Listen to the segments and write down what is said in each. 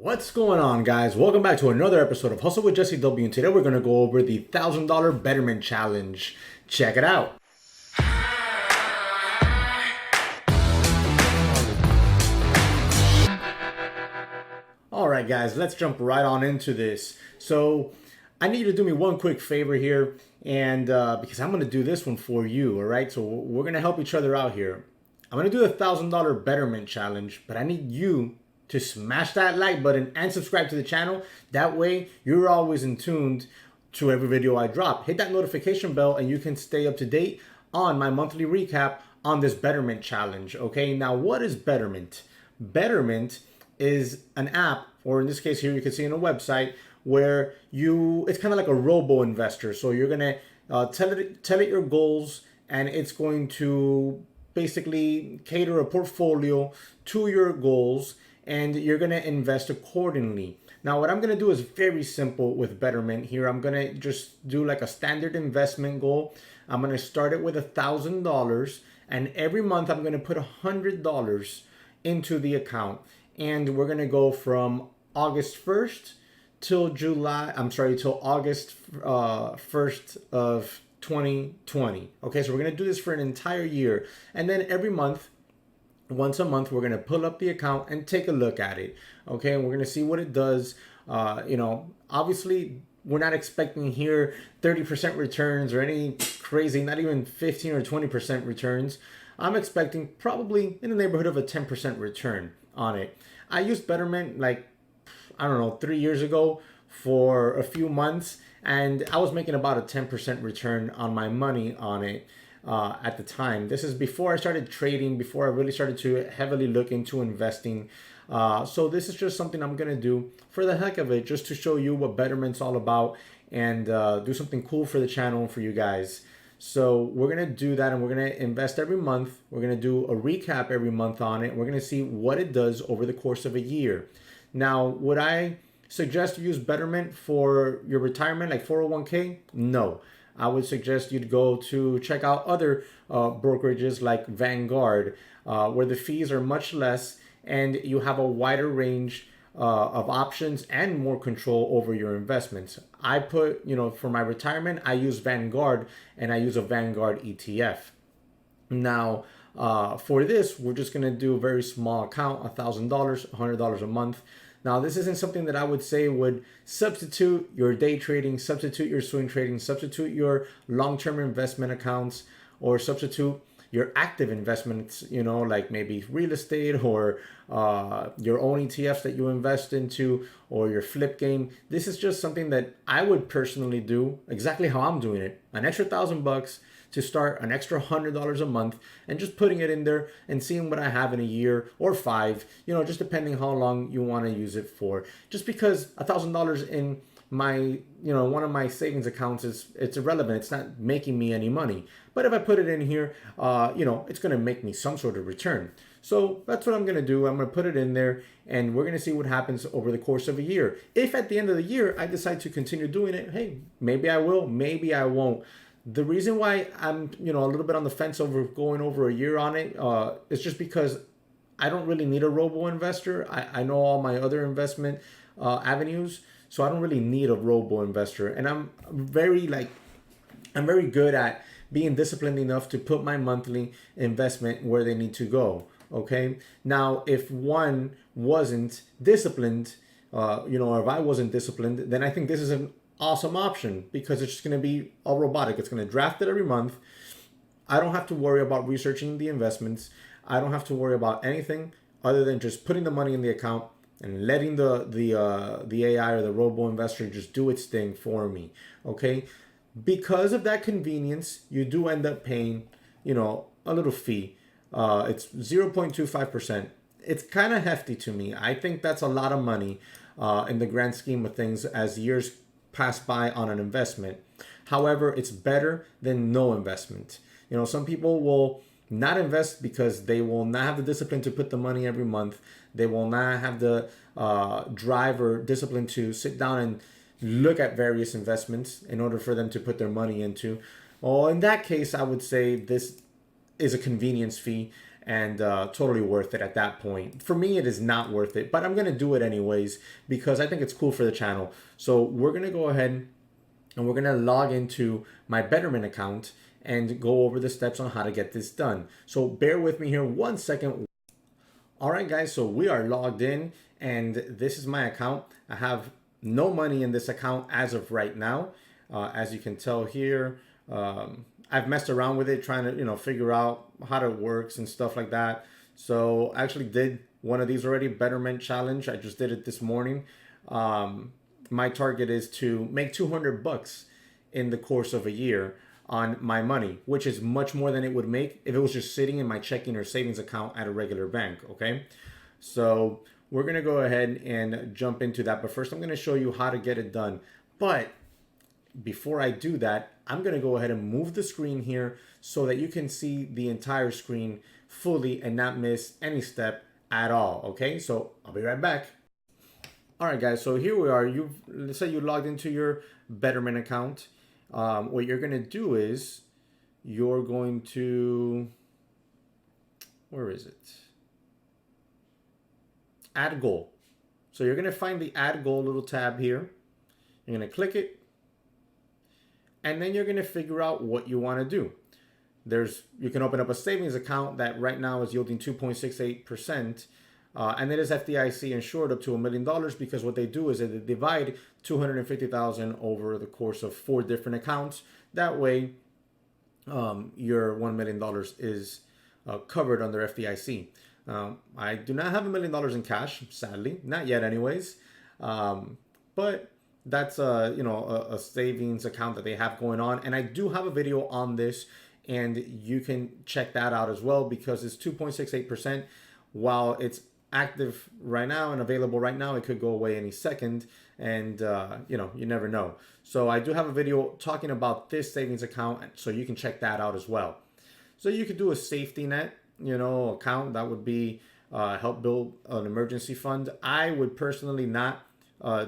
What's going on, guys? Welcome back to another episode of Hustle with Jesse W. And today we're going to go over the $1,000 Betterment Challenge. Check it out. All right, guys, let's jump right on into this. So I need you to do me one quick favor here, and because I'm going to do this one for you, all right? So we're going to help each other out here. I'm going to do the $1,000 Betterment Challenge, but I need you to smash that like button and subscribe to the channel. That way, you're always in tuned to every video I drop. Hit that notification bell and you can stay up to date on my monthly recap on this Betterment Challenge, okay? Now, what is Betterment? Betterment is an app, or in this case here, you can see on a website where it's kind of like a robo investor. So you're gonna tell it your goals, and it's going to basically cater a portfolio to your goals, and you're gonna invest accordingly. Now, what I'm gonna do is very simple with Betterment here. I'm gonna just do like a standard investment goal. I'm gonna start it with $1,000, and every month I'm gonna put $100 into the account. And we're gonna go from August 1st till August 1st of 2020. Okay, so we're gonna do this for an entire year. And then every month, once a month, we're gonna pull up the account and take a look at it. Okay, and we're gonna see what it does. Obviously, we're not expecting here 30% returns or any crazy, not even 15 or 20% returns. I'm expecting probably in the neighborhood of a 10% return on it. I used Betterment 3 years ago for a few months, and I was making about a 10% return on my money on it at the time. This is before I started trading, before I really started to heavily look into investing. So this is just something I'm gonna do for the heck of it, just to show you what Betterment's all about, and do something cool for the channel and for you guys. So we're gonna do that, and we're gonna invest every month. We're gonna do a recap every month on it. We're gonna see what it does over the course of a year. Now, would I suggest you use Betterment for your retirement, like 401k? No. I would suggest you'd go to check out other brokerages like Vanguard, where the fees are much less and you have a wider range of options and more control over your investments. I put, for my retirement, I use Vanguard, and I use a Vanguard ETF. Now, for this, we're just going to do a very small account, $1,000, $100 a month. Now, this isn't something that I would say would substitute your day trading, substitute your swing trading, substitute your long-term investment accounts, or substitute your active investments, like maybe real estate, or your own ETFs that you invest into, or your flip game. This is just something that I would personally do exactly how I'm doing it. An extra $1,000 to start, an extra $100 a month, and just putting it in there and seeing what I have in a year or 5, just depending how long you want to use it for. Just because $1,000 in my, one of my savings accounts it's irrelevant. It's not making me any money. But if I put it in here, it's going to make me some sort of return. So that's what I'm going to do. I'm going to put it in there, and we're going to see what happens over the course of a year. If at the end of the year I decide to continue doing it, hey, maybe I will, maybe I won't. The reason why I'm, a little bit on the fence over going over a year on it is just because I don't really need a robo investor. I know all my other investment avenues, so I don't really need a robo investor. And I'm very good at being disciplined enough to put my monthly investment where they need to go. Okay. Now, if one wasn't disciplined, or if I wasn't disciplined, then I think this is an awesome option, because it's just going to be all robotic. It's going to draft it every month. I don't have to worry about researching the investments. I don't have to worry about anything other than just putting the money in the account and letting the AI or the robo investor just do its thing for me. Okay. Because of that convenience, you do end up paying, a little fee. It's 0.25%. It's kind of hefty to me. I think that's a lot of money in the grand scheme of things as years pass by on an investment. However, it's better than no investment. Some people will not invest because they will not have the discipline to put the money every month. They will not have the drive or discipline to sit down and look at various investments in order for them to put their money into. Well, in that case, I would say this is a convenience fee, and totally worth it at that point. For me, it is not worth it, but I'm going to do it anyways because I think it's cool for the channel. So we're going to go ahead and we're going to log into my Betterment account and go over the steps on how to get this done. So bear with me here 1 second. All right, guys, so we are logged in and this is my account. I have no money in this account as of right now. As you can tell here, I've messed around with it trying to, figure out how it works and stuff like that. So I actually did one of these already, Betterment Challenge. I just did it this morning. My target is to make 200 bucks in the course of a year on my money, which is much more than it would make if it was just sitting in my checking or savings account at a regular bank. Okay, so we're gonna go ahead and jump into that, but first I'm gonna show you how to get it done. But before I do that, I'm gonna go ahead and move the screen here so that you can see the entire screen fully and not miss any step at all. Okay, so I'll be right back. All right, guys, so here we are. Let's say you logged into your Betterment account. What you're going to do is you're going to, where is it? Add goal. So you're going to find the add goal little tab here. You're going to click it. And then you're going to figure out what you want to do. You can open up a savings account that right now is yielding 2.68%. And it is FDIC insured up to $1 million because what they do is they divide 250,000 over the course of 4 different accounts. That way, your $1 million is covered under FDIC. I do not have $1 million in cash, sadly, not yet, anyways. But that's a savings account that they have going on, and I do have a video on this, and you can check that out as well because it's 2.68%. While it's active right now and available right now, it could go away any second, and you never know. So I do have a video talking about this savings account, so you can check that out as well. So you could do a safety net account that would be help build an emergency fund. I would personally not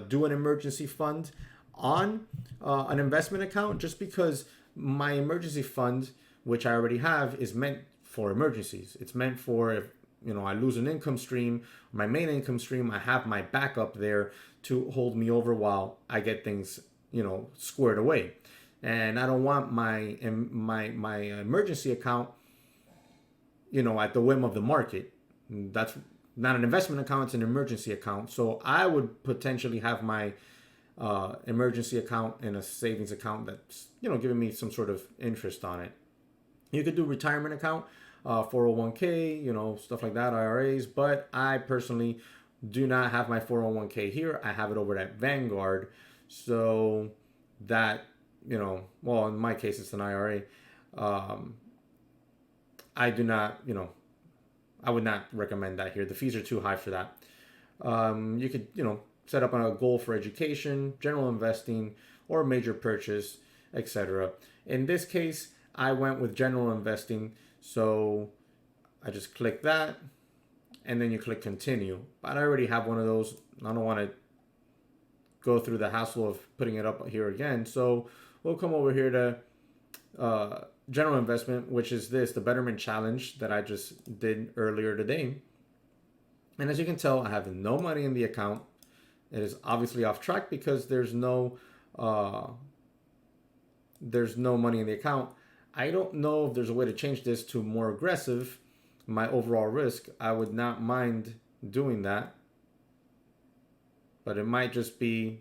do an emergency fund on an investment account, just because my emergency fund, which I already have, is meant for emergencies. It's meant for if I lose an income stream, my main income stream, I have my backup there to hold me over while I get things, squared away. And I don't want my emergency account, at the whim of the market. That's not an investment account, it's an emergency account. So I would potentially have my emergency account in a savings account that's, giving me some sort of interest on it. You could do retirement account, 401k, stuff like that, IRAs, but I personally do not have my 401k here. I have it over at Vanguard. So that, well, in my case, it's an IRA. I do not, I would not recommend that here. The fees are too high for that. You could, set up a goal for education, general investing, or major purchase, etc. In this case, I went with general investing. So I just click that and then you click continue. But I already have one of those. I don't want to go through the hassle of putting it up here again. So we'll come over here to general investment, which is the Betterment Challenge that I just did earlier today. And as you can tell, I have no money in the account. It is obviously off track because there's no money in the account. I don't know if there's a way to change this to more aggressive, my overall risk. I would not mind doing that. But it might just be,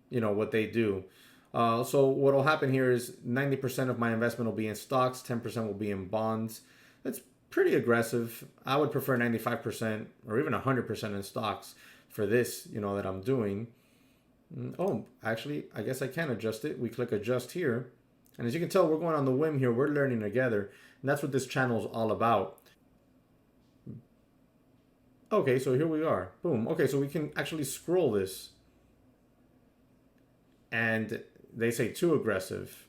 what they do. So what will happen here is 90% of my investment will be in stocks, 10% will be in bonds. That's pretty aggressive. I would prefer 95% or even 100% in stocks for this, that I'm doing. Oh, actually, I guess I can adjust it. We click adjust here. And as you can tell, we're going on the whim here. We're learning together. And that's what this channel is all about. Okay, so here we are. Boom. Okay, so we can actually scroll this. And they say too aggressive.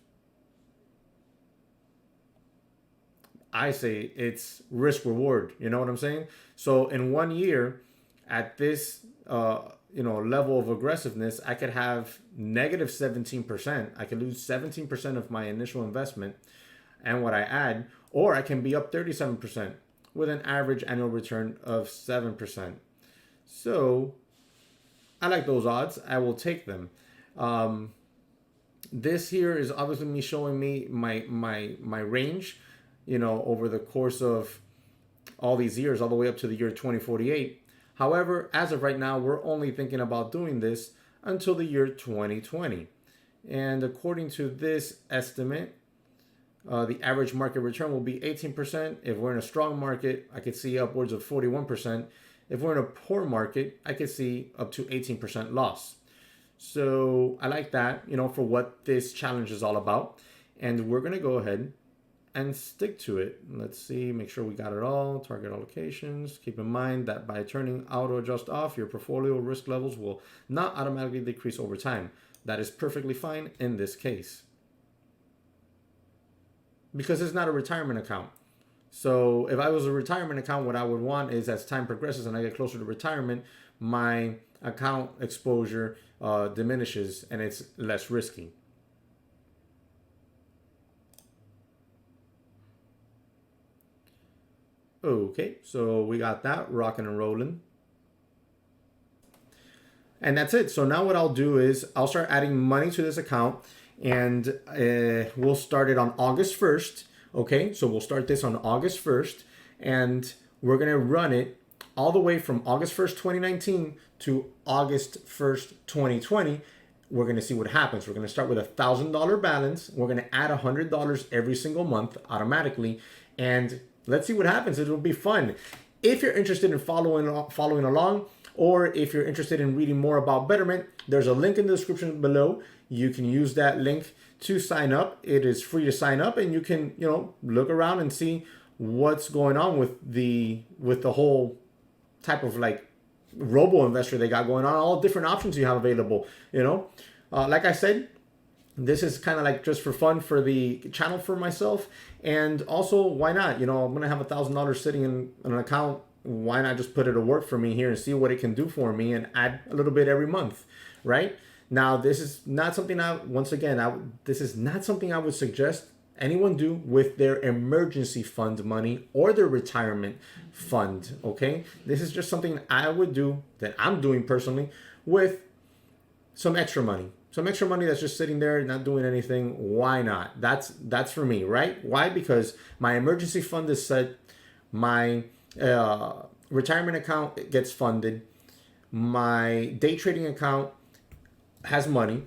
I say it's risk reward. You know what I'm saying? So in 1 year, at this level of aggressiveness, I could have negative 17%. I could lose 17% of my initial investment and what I add, or I can be up 37%, with an average annual return of 7%. So I like those odds. I will take them. This here is obviously me showing me my range, over the course of all these years, all the way up to the year 2048. However, as of right now, we're only thinking about doing this until the year 2020. And according to this estimate, the average market return will be 18%. If we're in a strong market, I could see upwards of 41%. If we're in a poor market, I could see up to 18% loss. So I like that, for what this challenge is all about. And we're going to go ahead and stick to it. Let's see, make sure we got it all. Target allocations. Keep in mind that by turning auto adjust off, your portfolio risk levels will not automatically decrease over time. That is perfectly fine in this case, because it's not a retirement account. So if I was a retirement account, what I would want is, as time progresses and I get closer to retirement, my account exposure diminishes and it's less risky. Okay, so we got that rocking and rolling. And that's it. So now what I'll do is I'll start adding money to this account, and we'll start it on August 1st. Okay, so we'll start this on August 1st, and we're going to run it all the way from August 1st, 2019 to August 1st, 2020. We're going to see what happens. We're going to start with $1,000 balance. We're going to add $100 every single month automatically, and let's see what happens. It'll be fun. If you're interested in following along, or if you're interested in reading more about Betterment, there's a link in the description below. You can use that link to sign up. It is free to sign up, and you can, look around and see what's going on with the whole type of like robo investor they got going on, all different options you have available. Like I said, this is kind of like just for fun for the channel for myself, and also why not? I'm gonna have $1,000 sitting in an account. Why not just put it to work for me here and see what it can do for me and add a little bit every month, right? Now, this is not something this is not something I would suggest anyone do with their emergency fund money or their retirement fund, okay? This is just something I would do, that I'm doing personally, with some extra money. Some extra money that's just sitting there not doing anything. Why not? That's for me, right? Why? Because my emergency fund is set. My retirement account gets funded. My day trading account has money.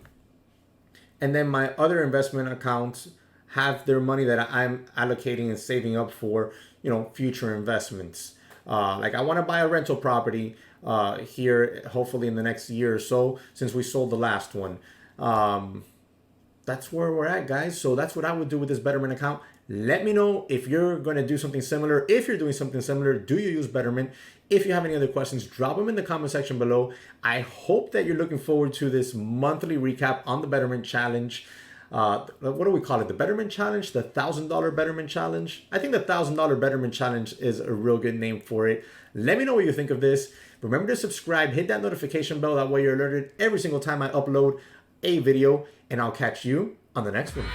And then my other investment accounts have their money that I'm allocating and saving up for, future investments. Like I want to buy a rental property here, hopefully in the next year or so, since we sold the last one. That's where we're at, guys. So that's what I would do with this Betterment account. Let me know if you're going to do something similar. If you're doing something similar, do you use Betterment? If you have any other questions, drop them in the comment section below. I hope that you're looking forward to this monthly recap on the Betterment Challenge. What do we call it? The Betterment Challenge? The $1,000 Betterment Challenge? I think the $1,000 Betterment Challenge is a real good name for it. Let me know what you think of this. Remember to subscribe, hit that notification bell. That way you're alerted every single time I upload a video, and I'll catch you on the next one.